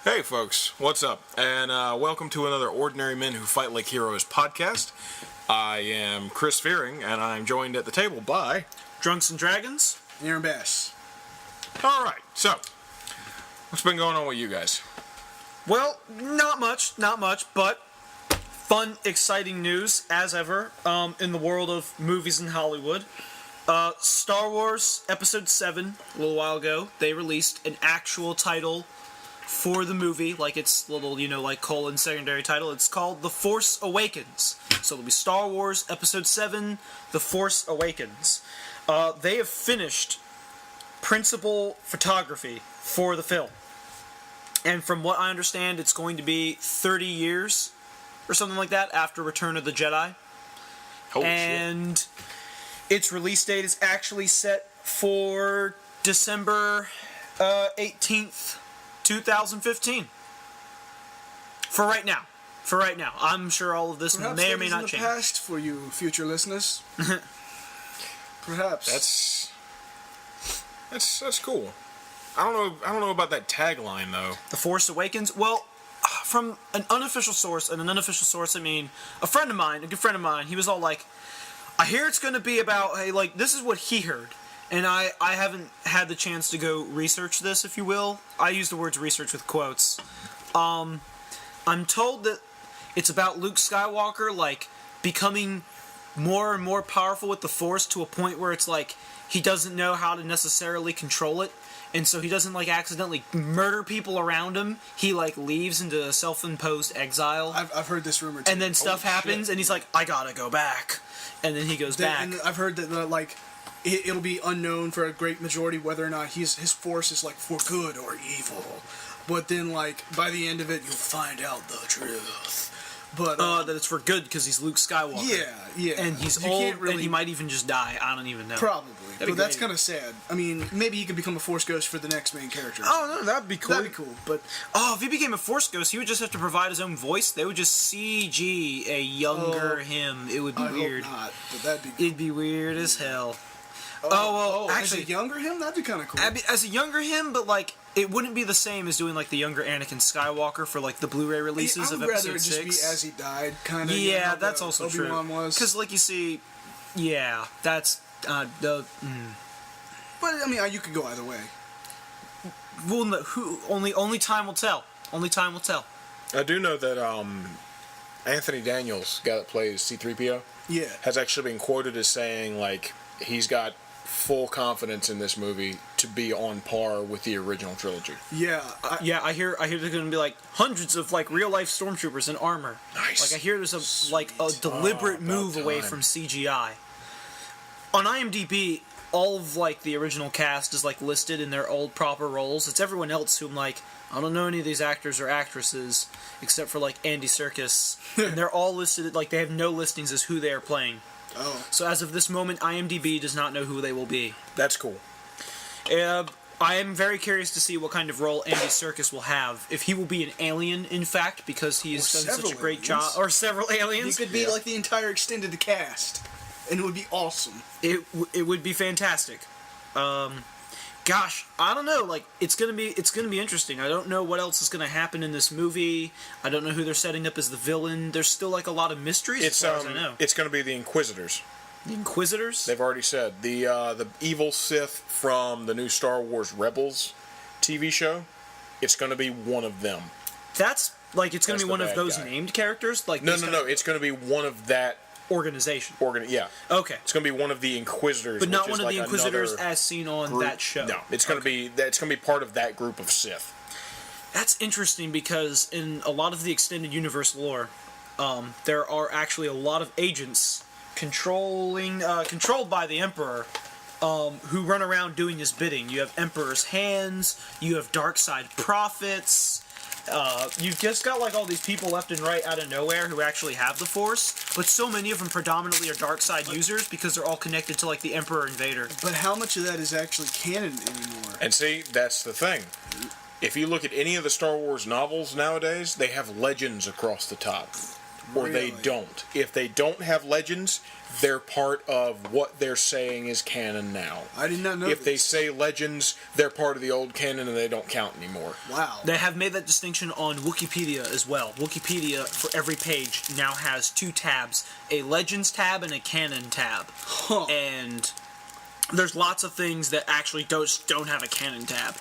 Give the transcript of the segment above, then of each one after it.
Hey folks, what's up? And welcome to another Ordinary Men Who Fight Like Heroes podcast. I am Chris Fearing, and I'm joined at the table by... Drunks and Dragons, Aaron Bass. Alright, so, what's been going on with you guys? Well, not much, but fun, exciting news, as ever, in the world of movies in Hollywood. Star Wars Episode VII, a little while ago, they released an actual title for the movie, like its little, like colon secondary title. It's called The Force Awakens. So it'll be Star Wars Episode VII, The Force Awakens. They have finished principal photography for the film. And from what I understand, it's going to be 30 years or something like that after Return of the Jedi. Holy and shit. Its release date is actually set for December 18th, 2015. For right now. I'm sure all of this Perhaps may or may not in change. the past for you future listeners. Perhaps. That's cool. I don't know about that tagline though. The Force Awakens? Well, from an unofficial source, and an unofficial source I mean a friend of mine, a good friend of mine, he was all like, I hear it's going to be about, hey, like, this is what he heard. And I haven't had the chance to go research this, if you will. I use the words research with quotes. I'm told that it's about Luke Skywalker, like, becoming more and more powerful with the Force to a point where it's like he doesn't know how to necessarily control it. And so he doesn't, like, accidentally murder people around him. He, like, leaves into self-imposed exile. I've heard this rumor too. And then stuff happens, and he's like, I gotta go back. And then he goes back. And I've heard that, like, it'll be unknown for a great majority whether or not his force is, like, for good or evil. But then, like, by the end of it, you'll find out the truth. But that it's for good because he's Luke Skywalker. Yeah. And he's You old, can't really- and he might even just die. I don't even know. Probably. That'd be But that's great. kind of sad. I mean, maybe he could become a Force Ghost for the next main character. Oh, no, that'd be cool. That'd be cool, but... Oh, if he became a Force Ghost, he would just have to provide his own voice. They would just CG a younger him. It would be weird. I hope not, but that'd be cool. It'd be weird as hell. Actually, as a younger him, that'd be kind of cool. As a younger him, but, like, it wouldn't be the same as doing, like, the younger Anakin Skywalker for, like, the Blu-ray releases of Episode 6. I would rather it just be as he died, kind of. Yeah, that's also Obi-Wan true. was. Because, like, you see, yeah, that's, But, I mean, you could go either way. Well, no, only time will tell. Only time will tell. I do know that Anthony Daniels, guy that plays C-3PO, Yeah. has actually been quoted as saying, like, he's got full confidence in this movie to be on par with the original trilogy. Yeah. I hear there's going to be, like, hundreds of, like, real-life stormtroopers in armor. Nice. Like, I hear there's a deliberate move away from CGI. On IMDb, all of, like, the original cast is, like, listed in their old proper roles. It's everyone else whom, like, I don't know any of these actors or actresses, except for, like, Andy Serkis. And they're all listed, like, they have no listings as who they are playing. Oh. So as of this moment, IMDb does not know who they will be. That's cool. I am very curious to see what kind of role Andy Serkis will have. If he will be an alien, in fact, because he has done such a great job. Or several aliens. He could be like the entire extended cast, and it would be awesome. It would be fantastic. Gosh, I don't know. Like, it's gonna be interesting. I don't know what else is gonna happen in this movie. I don't know who they're setting up as the villain. There's still, like, a lot of mysteries as far as I know. It's going to be the Inquisitors. The Inquisitors? They've already said the evil Sith from the new Star Wars Rebels TV show. It's going to be one of them. That's like it's gonna That's be the one of bad those guy. named characters. Like No. It's going to be one of that organization. Yeah. Okay. It's going to be one of the Inquisitors, But not which one is of like the Inquisitors another as seen on group. that show. No, it's going to be part of that group of Sith. That's interesting because in a lot of the extended universe lore, there are actually a lot of agents controlled by the Emperor, who run around doing his bidding. You have Emperor's hands. You have dark side prophets. You've just got, like, all these people left and right out of nowhere who actually have the Force, but so many of them predominantly are dark side users because they're all connected to, like, the Emperor and Vader. But how much of that is actually canon anymore? And see, that's the thing. If you look at any of the Star Wars novels nowadays, they have legends across the top. or they Really? don't. If they don't have legends, they're part of what they're saying is canon now. I did not know If they this. say legends, they're part of the old canon and they don't count anymore. Wow. They have made that distinction on Wikipedia as well. Wikipedia, for every page, now has 2 tabs. A Legends tab and a Canon tab. Huh. And there's lots of things that actually don't have a Canon tab.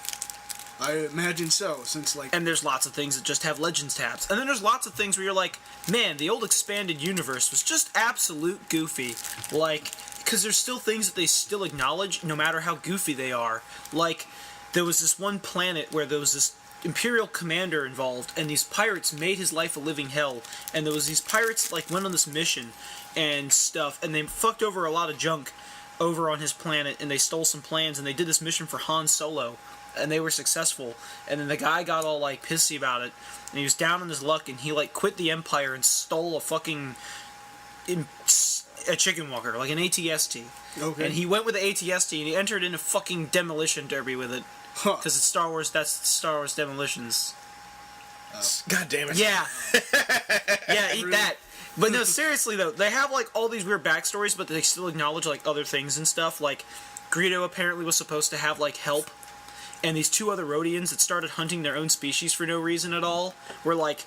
I imagine so, since like And there's lots of things that just have Legends tabs. And then there's lots of things where you're like, man, the old expanded universe was just absolute goofy. Like, because there's still things that they still acknowledge, no matter how goofy they are. Like, there was this one planet where there was this Imperial commander involved, and these pirates made his life a living hell. And there was these pirates, like, went on this mission and stuff, and they fucked over a lot of junk over on his planet, and they stole some plans, and they did this mission for Han Solo. And they were successful, and then the guy got all like pissy about it, and he was down on his luck, and he like quit the Empire and stole a fucking a chicken walker, like an ATST. Okay. And he went with the ATST, and he entered in a fucking demolition derby with it, Huh. because it's Star Wars. That's Star Wars Demolitions. God damn it. Yeah, yeah, eat Really? that. But no, seriously though, they have like all these weird backstories, but they still acknowledge like other things and stuff. Like Greedo apparently was supposed to have like help. And these 2 other Rhodians that started hunting their own species for no reason at all were like,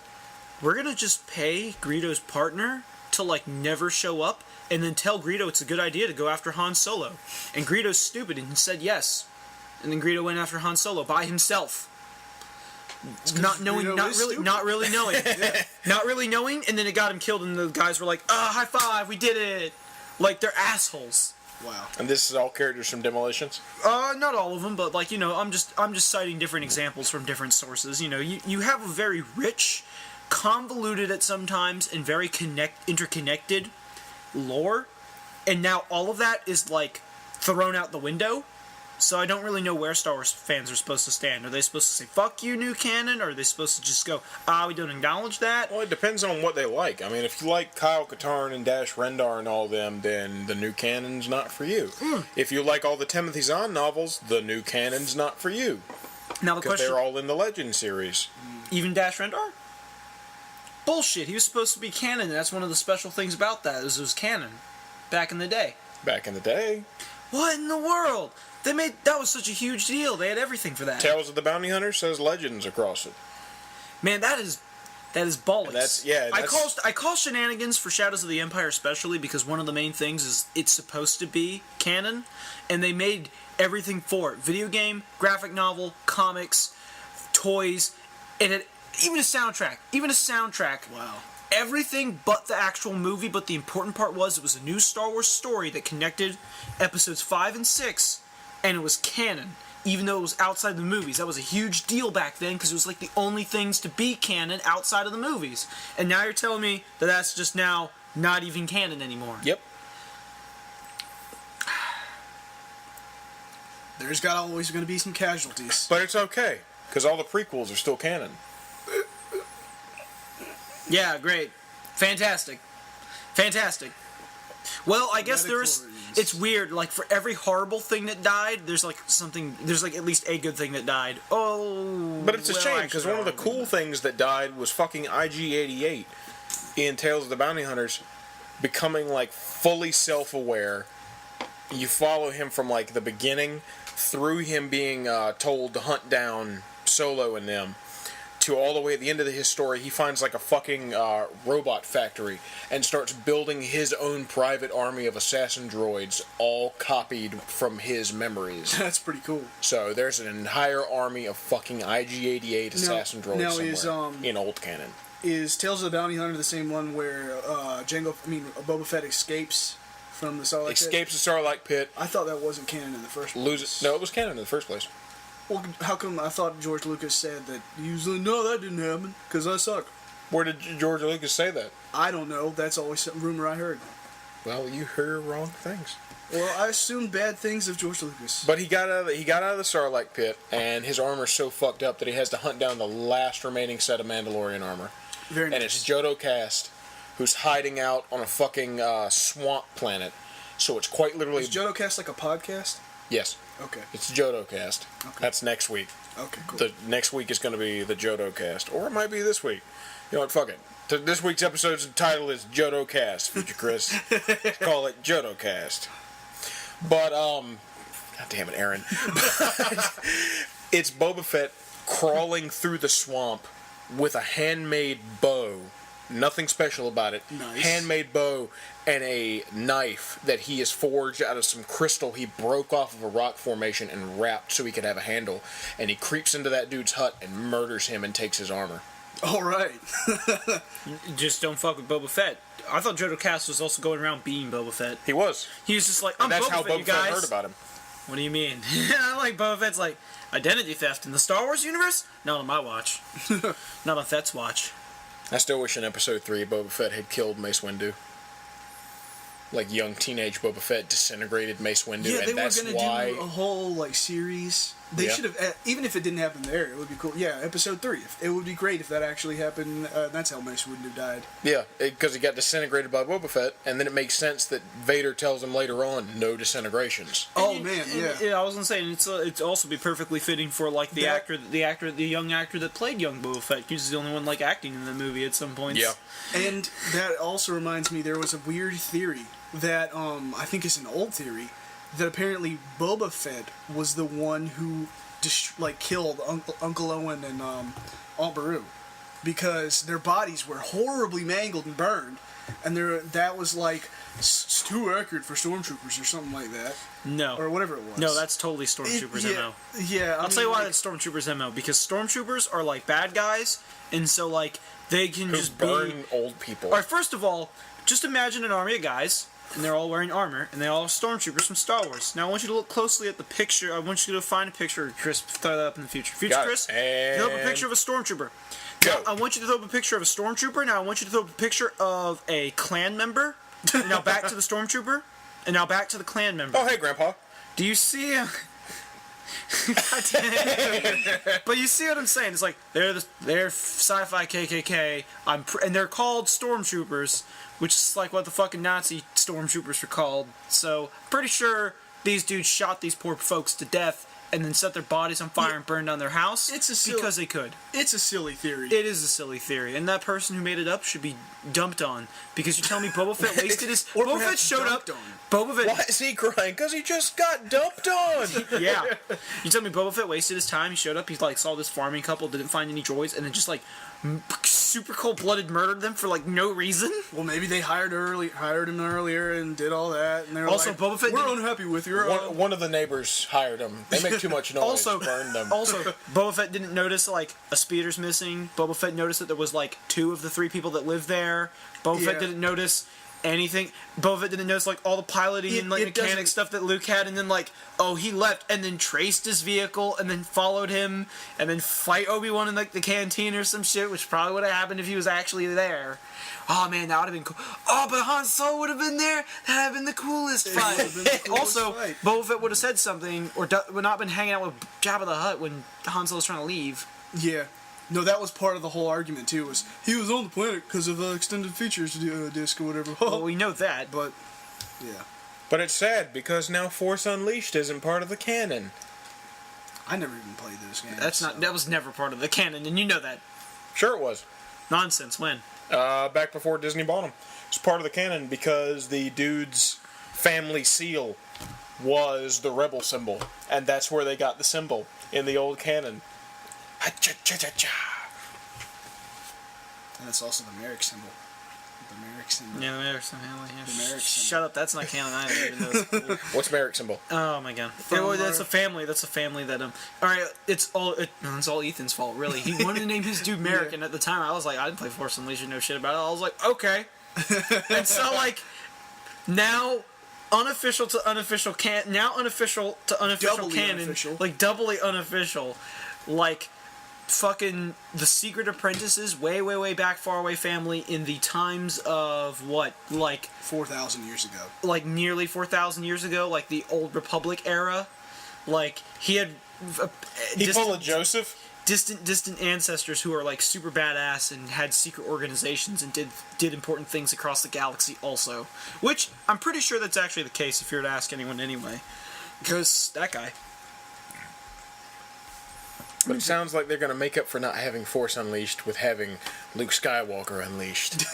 we're gonna just pay Greedo's partner to like never show up and then tell Greedo it's a good idea to go after Han Solo. And Greedo's stupid and he said yes. And then Greedo went after Han Solo by himself. Not knowing, Greedo not is really, stupid. not really knowing. Not really knowing, and then it got him killed and the guys were like, high five, we did it. Like, they're assholes. wow. And this is all characters from Demolitions? Not all of them, but like, you know, I'm just citing different examples from different sources. You know, you have a very rich, convoluted at sometimes, and very interconnected lore, and now all of that is like thrown out the window. So I don't really know where Star Wars fans are supposed to stand. Are they supposed to say "fuck you, new canon," or are they supposed to just go, we don't acknowledge that? Well, it depends on what they like. I mean, if you like Kyle Katarn and Dash Rendar and all them, then the new canon's not for you. If you like all the Timothy Zahn novels, the new canon's not for you. Now the Because question, they're all in the Legend series. even Dash Rendar? Bullshit. He was supposed to be canon. And that's one of the special things about that is it was canon back in the day. Back in the day, What in the world? That was such a huge deal. They had everything for that. Tales of the Bounty Hunter says Legends across it. Man, that is bollocks. And I call shenanigans for Shadows of the Empire especially because one of the main things is it's supposed to be canon, and they made everything for it: video game, graphic novel, comics, toys, and even a soundtrack. Wow. Everything but the actual movie. But the important part was it was a new Star Wars story that connected episodes 5 and 6, and it was canon. Even though it was outside the movies. That was a huge deal back then because it was like the only things to be canon outside of the movies. And now you're telling me that that's just now not even canon anymore. Yep. There's got always going to be some casualties. But it's okay, because all the prequels are still canon. Yeah, great. Fantastic. Well, I guess there's... Midichlorians. It's weird, like, for every horrible thing that died, there's at least a good thing that died. Oh... But it's a well, shame, because actually, one of the horrible. cool things that died was fucking IG-88 in Tales of the Bounty Hunters becoming, like, fully self-aware. You follow him from, like, the beginning through him being told to hunt down Solo and them to all the way at the end of his story. He finds, like, a fucking robot factory and starts building his own private army of assassin droids, all copied from his memories. That's pretty cool. So there's an entire army of fucking IG-88 assassin droids now somewhere is, in old canon. Is Tales of the Bounty Hunter the same one where Boba Fett escapes from the Sarlacc pit? Escapes the Starlight Pit, I thought that wasn't canon in the first place. loses. No, it was canon in the first place. Well, how come I thought George Lucas said that? He was like, no, that didn't happen, because I suck. Where did George Lucas say that? I don't know. That's always a rumor I heard. Well, you hear wrong things. Well, I assume bad things of George Lucas. But he got out of the Starlight Pit, and his armor's so fucked up that he has to hunt down the last remaining set of Mandalorian armor. Very And nice. it's Jodo Kast, who's hiding out on a fucking swamp planet. So it's quite literally... Is JodoCast like a podcast? Yes. Okay. It's Jodo Cast. Okay. That's next week. Okay, cool. The next week is going to be the Jodo Cast, or it might be this week. You know what? Fuck it. This week's episode's title is Jodo Cast. Future Chris, let's call it Jodo Cast. But God damn it, Aaron. It's Boba Fett crawling through the swamp with a handmade bow. Nothing special about it. Nice. Handmade bow and a knife that he has forged out of some crystal he broke off of a rock formation and wrapped so he could have a handle. And he creeps into that dude's hut and murders him and takes his armor. All right. Just don't fuck with Boba Fett. I thought Jodo Kast was also going around being Boba Fett. He was. He was just like, I'm And that's Boba how Fett, Boba you Fett guys. heard about him. What do you mean? I like Boba Fett's like, identity theft in the Star Wars universe? Not on my watch. Not on Fett's watch. I still wish in Episode 3 Boba Fett had killed Mace Windu. Like young teenage Boba Fett disintegrated Mace Windu, Yeah, they and that's were gonna why. do a whole like series. They Yeah. should have, even if it didn't happen there, it would be cool. Yeah, Episode 3. It would be great if that actually happened. That's how Mace Windu died. Yeah, because he got disintegrated by Boba Fett, and then it makes sense that Vader tells him later on, no disintegrations. Oh man, yeah. I was gonna say, and it's also be perfectly fitting for like the young actor that played young Boba Fett. He's the only one like acting in the movie at some points. Yeah. And that also reminds me, there was a weird theory that I think is an old theory, that apparently Boba Fett was the one who killed Uncle Owen and Aunt Beru, because their bodies were horribly mangled and burned, and that was like too accurate for stormtroopers or something like that. No. Or whatever it was. No, that's totally Stormtroopers MO. Yeah, I'll tell you why that's Stormtroopers MO, because Stormtroopers are like bad guys, and so like they can Who just burn old people. Alright, first of all, just imagine an army of guys, and they're all wearing armor, and they all are stormtroopers from Star Wars. Now I want you to look closely at the picture. I want you to find a picture. Chris, throw that up in the future. Future Got it. Chris, And throw up a picture of a stormtrooper. go. Now I want you to throw up a picture of a stormtrooper. Now I want you to throw up a picture of a clan member. And now back to the stormtrooper. And now back to the clan member. Oh, hey, Grandpa. Do you see? But you see what I'm saying? It's like they're sci-fi KKK. And they're called stormtroopers, which is like what the fucking Nazi stormtroopers were called. So pretty sure these dudes shot these poor folks to death and then set their bodies on fire and burned down their house because they could. It's a silly theory. It is a silly theory, and that person who made it up should be dumped on, because you tell me Boba Fett wasted his. Or Boba Fett perhaps showed up. dunked on. Boba Fett. Why is he crying? Because he just got dumped on. Yeah. You tell me Boba Fett wasted his time. He showed up. He like saw this farming couple, didn't find any droids, and then just like super cold-blooded murdered them for like no reason. Well, maybe they hired him earlier and did all that, and they're Also, like, Boba Fett we're didn't- unhappy with you. One of the neighbors hired him. They make too much noise. Also, burn them. also, Boba Fett didn't notice like a speeder's missing. Boba Fett noticed that there was like 2 of the 3 people that lived there. Boba Fett Yeah. didn't notice anything. Boba Fett didn't notice like all the piloting and like it mechanic doesn't- stuff that Luke had, and then like, oh, he left and then traced his vehicle and then followed him and then fight Obi-Wan in like the canteen or some shit, which probably would have happened if he was actually there. Oh man, that would have been cool. Oh, but Han Solo would have been there. That'd have been the coolest fight. would've been the coolest Also, fight. Boba Fett would have said something, or would not been hanging out with Jabba the Hutt when Han Solo was trying to leave. Yeah. No, that was part of the whole argument too. Was he was on the planet because of the extended features disc or whatever? Well, we know that. But yeah, But it's sad because now Force Unleashed isn't part of the canon. I never even played those games. That's not. That was never part of the canon, and you know that. Sure it was. Nonsense. When? Back before Disney bought them. It's part of the canon because the dude's family seal was the rebel symbol. And that's where they got the symbol in the old canon. Ha-cha-cha-cha-cha. And it's also the Merrick symbol. The Merrick symbol. Yeah, the Merrick symbol. Yeah. The Merrick symbol. Shut up. That's not canon either. Even though it's cool. What's Merrick symbol? Oh my god. That's a family. That's a family that All right. It's all Ethan's fault. Really. He wanted to name his dude Merrick, and at the time I was like, I didn't play Force Unleashed. You know shit about it. I was like, okay. And so like now. Unofficial to unofficial unofficial to unofficial Doubly canon, unofficial. like doubly unofficial, like fucking The Secret Apprentices, way back, far away family in the times of what, like 4,000 years ago. like nearly 4,000 years ago, like the Old Republic era, like he had He full of Joseph? distant ancestors who are like super badass and had secret organizations and did important things across the galaxy also, which I'm pretty sure that's actually the case if you were to ask anyone anyway. Because that guy. But it sounds like they're going to make up for not having Force Unleashed with having Luke Skywalker unleashed.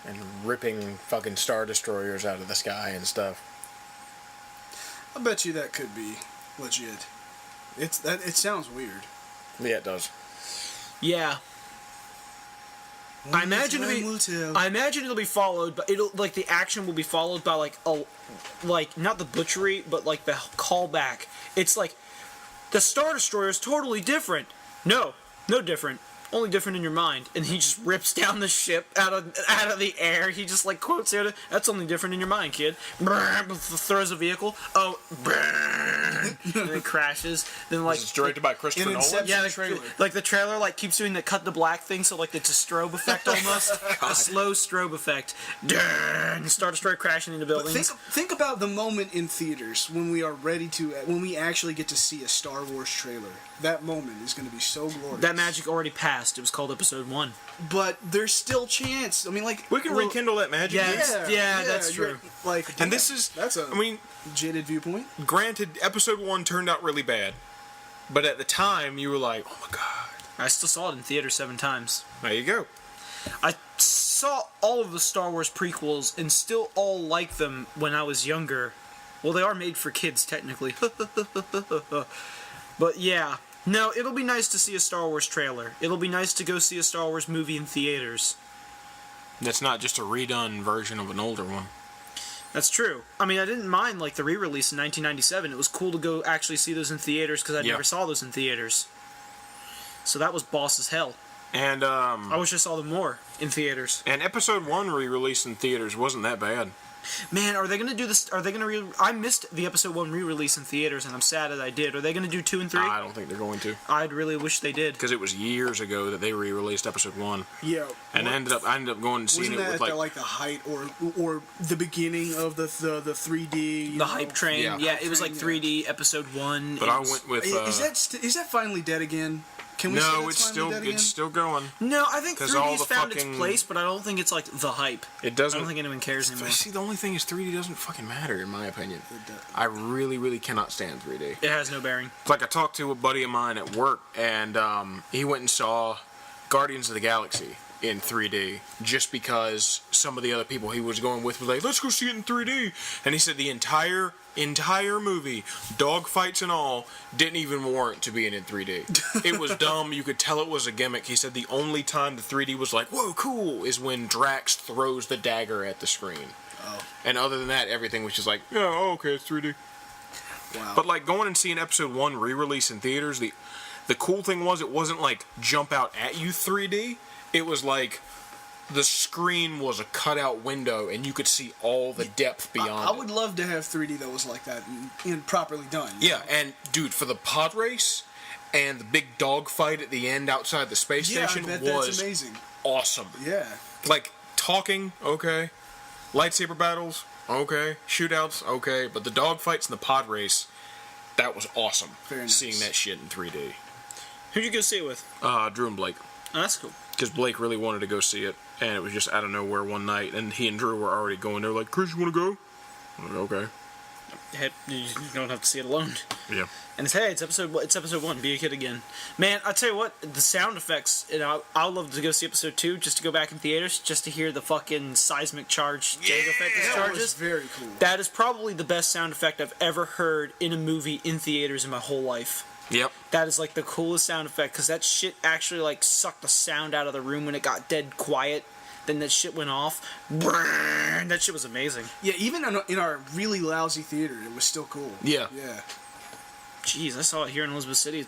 And ripping fucking Star Destroyers out of the sky and stuff. I bet you that could be legit. It sounds weird. Yeah, it does. Yeah. I imagine it'll be followed, but the action will be followed by not the butchery, but like the callback. It's like the Star Destroyer is totally different. No different. Only different in your mind. And he just rips down the ship out of the air. He just like quotes it. That's only different in your mind, kid. Throws a vehicle. Oh, and it crashes. Then like it's directed by Christopher Nolan. Yeah, the trailer like keeps doing the cut to black thing, so like it's a strobe effect almost, a slow strobe effect. And Star Destroyer crashing into buildings. Think about the moment in theaters when we actually get to see a Star Wars trailer. That moment is going to be so glorious. That magic already passed. It was called Episode 1. But there's still chance. I mean, like We can rekindle that magic. Yeah, that's true. Like, And this is, that's a jaded viewpoint. Granted, Episode 1 turned out really bad. But at the time, you were like, oh my god. I still saw it in theater 7 times. There you go. I saw all of the Star Wars prequels and still all liked them when I was younger. Well, they are made for kids, technically. But yeah. No, it'll be nice to see a Star Wars trailer. It'll be nice to go see a Star Wars movie in theaters. That's not just a redone version of an older one. That's true. I mean, I didn't mind like the re-release in 1997. It was cool to go actually see those in theaters because I never saw those in theaters. So that was boss as hell. And I wish I saw them more in theaters. And Episode 1 re-release in theaters wasn't that bad. Man, are they going to do this? Are they going to I missed the Episode 1 re-release in theaters, and I'm sad that I did. Are they going to do 2 and 3? I don't think they're going to. I'd really wish they did. Because it was years ago that they re-released Episode 1. Yeah. And I ended up going and seeing Wasn't it with that like the height or the beginning of the 3D? The hype train. Yeah. It was like 3D Episode 1. But I went with... Is that finally dead again? Can we say no, that's finally dead again? it's still going. No, I think 'Cause all 3D's the found its fucking- place, but I don't think it's like the hype. It doesn't... I don't think anyone cares anymore. See, the only thing is 3D doesn't fucking matter, in my opinion. I really, really cannot stand 3D. It has no bearing. It's like I talked to a buddy of mine at work, and he went and saw Guardians of the Galaxy in 3D just because some of the other people he was going with were like, let's go see it in 3D. And he said the entire movie, dogfights and all, didn't even warrant to being in 3D. It was dumb. You could tell it was a gimmick. He said the only time the 3D was like, whoa, cool, is when Drax throws the dagger at the screen. Oh. And other than that, everything was just like, yeah, okay, it's 3D. Wow. But like going and seeing Episode 1 re-release in theaters, the cool thing was it wasn't like jump out at you 3D. It was like the screen was a cutout window and you could see all the depth beyond I would love to have 3D that was like that and properly done. Yeah, and dude, for the pod race and the big dog fight at the end outside the space station I bet was that's amazing. awesome. Yeah. Like talking, okay. Lightsaber battles, okay. Shootouts, okay. But the dog fights and the pod race, that was awesome. Very nice. Seeing that shit in 3D. Who'd you go see it with? Drew and Blake. Oh, that's cool. Because Blake really wanted to go see it, and it was just out of nowhere one night, and he and Drew were already going. They were like, Chris, you want to go? I'm like, okay. You don't have to see it alone. Yeah. And it's episode 1. Be a kid again, man. I tell you what, the sound effects. I'd love to go see episode 2 just to go back in theaters just to hear the fucking seismic charge Jango effect That charges. was very cool. That is probably the best sound effect I've ever heard in a movie in theaters in my whole life. Yep. That is like the coolest sound effect because that shit actually like sucked the sound out of the room when it got dead quiet. Then that shit went off. That shit was amazing. Yeah, even in our really lousy theater, it was still cool. Yeah. Yeah. Jeez, I saw it here in Elizabeth City.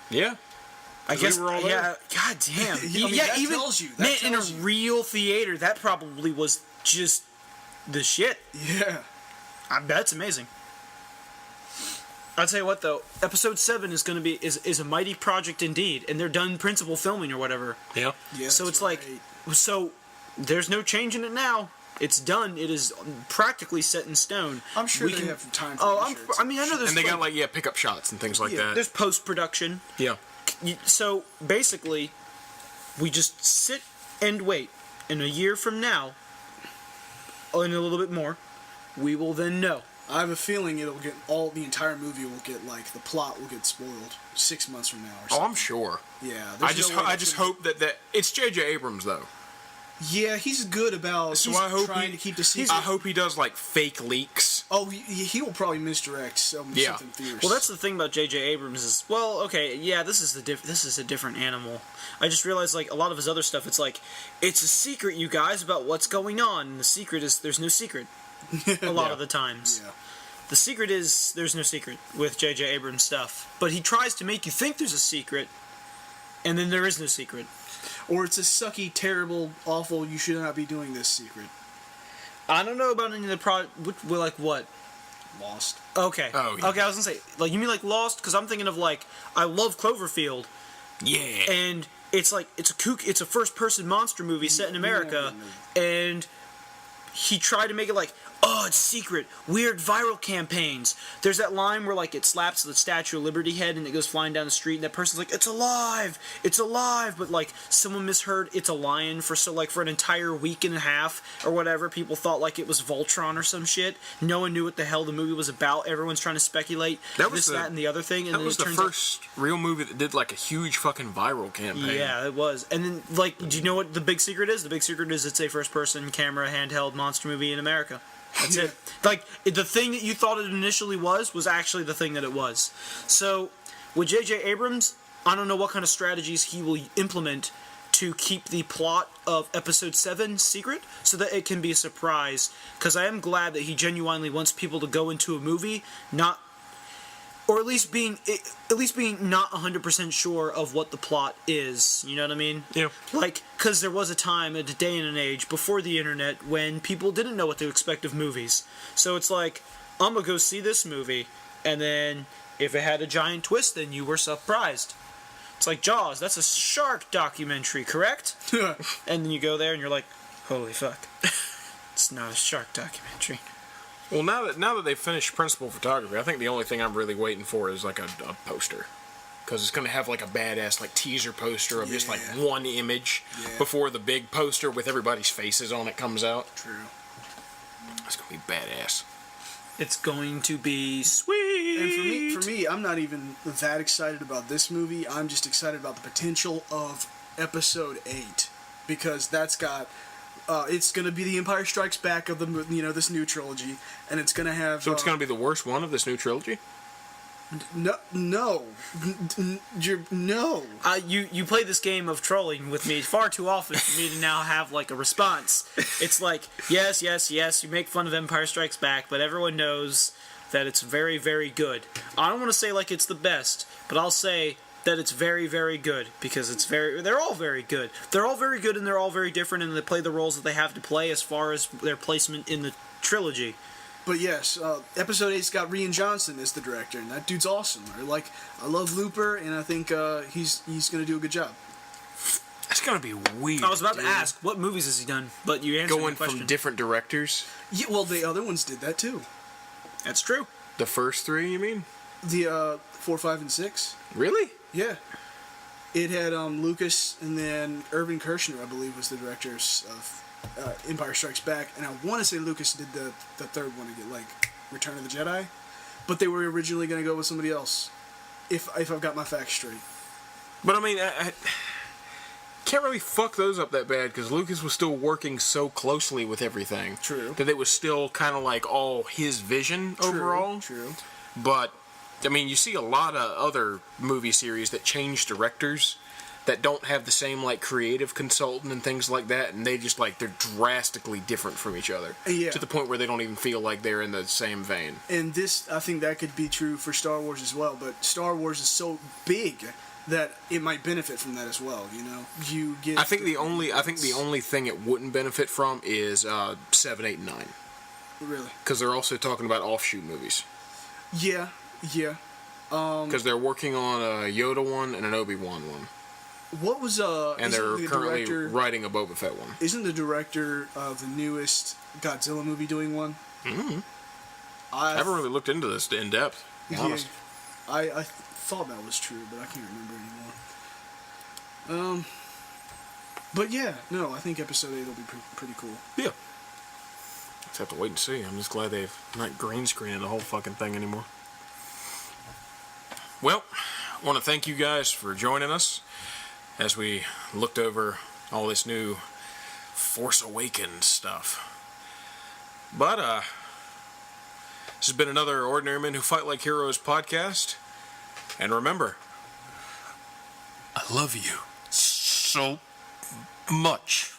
Yeah. I guess. We were all there. Yeah. God damn. I mean, that even tells you. man, in a real theater, that probably was just the shit. Yeah. That's amazing. I'll tell you what though, episode 7 is going to be is a mighty project indeed, and they're done principal filming or whatever. Yeah. Yeah. So it's right. so there's no change in it now. It's done. It is practically set in stone. I'm sure they have time for I mean, I know there's And they got like pickup shots and things like that. there's post production. Yeah. So basically, we just sit and wait. And a year from now, and a little bit more, we will then know I have a feeling the entire movie will get, like, the plot will get spoiled 6 months from now or something. Oh, I'm sure. Yeah. I just hope that it's J.J. Abrams though. Yeah, he's good about trying to keep the secret. I hope he does like fake leaks. Oh, he will probably misdirect something fierce. Well, that's the thing about J.J. Abrams is, well, okay, yeah, this is a different animal. I just realized, like, a lot of his other stuff, it's like, it's a secret, you guys, about what's going on. And the secret is there's no secret. A lot of the times. Yeah. The secret is there's no secret with J.J. Abrams stuff. But he tries to make you think there's a secret, and then there is no secret. Or it's a sucky, terrible, awful, you should not be doing this secret. I don't know about any of the like what? Lost. Okay. Oh, yeah. Okay, I was gonna say, like, you mean like Lost? Because I'm thinking of, like, I love Cloverfield. Yeah. And it's like, it's a first-person monster movie set in America, and he tried to make it like, oh, it's secret, weird viral campaigns. There's that line where, like, it slaps the Statue of Liberty head and it goes flying down the street, and that person's like, it's alive, but, like, someone misheard it's a lion for an entire week and a half or whatever. People thought, like, it was Voltron or some shit. No one knew what the hell the movie was about. Everyone's trying to speculate that, and the other thing. And that was the first real movie that did, like, a huge fucking viral campaign. Yeah, it was. And then, like, do you know what the big secret is? The big secret is it's a first-person camera handheld monster movie in America. That's it. Like, the thing that you thought it initially was actually the thing that it was. So, with J.J. Abrams, I don't know what kind of strategies he will implement to keep the plot of Episode 7 secret, so that it can be a surprise. Because I am glad that he genuinely wants people to go into a movie not... Or at least being not 100% sure of what the plot is. You know what I mean? Yeah. Like, because there was a time, a day and an age, before the internet, when people didn't know what to expect of movies. So it's like, I'm going to go see this movie, and then if it had a giant twist, then you were surprised. It's like Jaws, that's a shark documentary, correct? And then you go there and you're like, holy fuck. It's not a shark documentary. Well, now that they've finished principal photography, I think the only thing I'm really waiting for is like a poster, because it's going to have like a badass like teaser poster of just like one image before the big poster with everybody's faces on it comes out. True. It's going to be badass. It's going to be sweet. And for me, I'm not even that excited about this movie. I'm just excited about the potential of Episode 8, because that's got. It's going to be the Empire Strikes Back of this new trilogy, and it's going to have. So it's going to be the worst one of this new trilogy? No. You play this game of trolling with me far too often for me to now have, like, a response. It's like, yes, you make fun of Empire Strikes Back, but everyone knows that it's very, very good. I don't want to say, like, it's the best, but I'll say that it's very, very good, because they're all very good. They're all very good, and they're all very different, and they play the roles that they have to play as far as their placement in the trilogy. But yes, Episode 8's got Rian Johnson as the director, and that dude's awesome. I love Looper, and I think he's going to do a good job. It's going to be weird. I was about to ask, what movies has he done? But you answered the question. question. From different directors? Yeah, well, the other ones did that too. That's true. The first three, you mean? The 4, 5, and 6. Really? Yeah. It had Lucas, and then Irvin Kershner, I believe, was the directors of Empire Strikes Back, and I want to say Lucas did the third one to get, like, Return of the Jedi, but they were originally going to go with somebody else, if I've got my facts straight. But I mean, I can't really fuck those up that bad, because Lucas was still working so closely with everything. True. That it was still kind of like all his vision overall. True. But I mean, you see a lot of other movie series that change directors that don't have the same, like, creative consultant and things like that, and they just, like, they're drastically different from each other. Yeah. To the point where they don't even feel like they're in the same vein. And this, I think that could be true for Star Wars as well, but Star Wars is so big that it might benefit from that as well, you know? You get... I think the only thing it wouldn't benefit from is 7, 8, and 9. Really? Because they're also talking about offshoot movies. Yeah. Because they're working on a Yoda one and an Obi-Wan one. What was and they're currently writing a Boba Fett one. Isn't the director of the newest Godzilla movie doing one? Mm-hmm. I haven't really looked into this in depth. Honest. I thought that was true, but I can't remember anymore. But yeah, no, I think Episode 8 will be pretty cool. Yeah. Just have to wait and see. I'm just glad they've not green screened the whole fucking thing anymore. Well, I want to thank you guys for joining us as we looked over all this new Force Awakens stuff. But, this has been another Ordinary Men Who Fight Like Heroes podcast. And remember, I love you so much.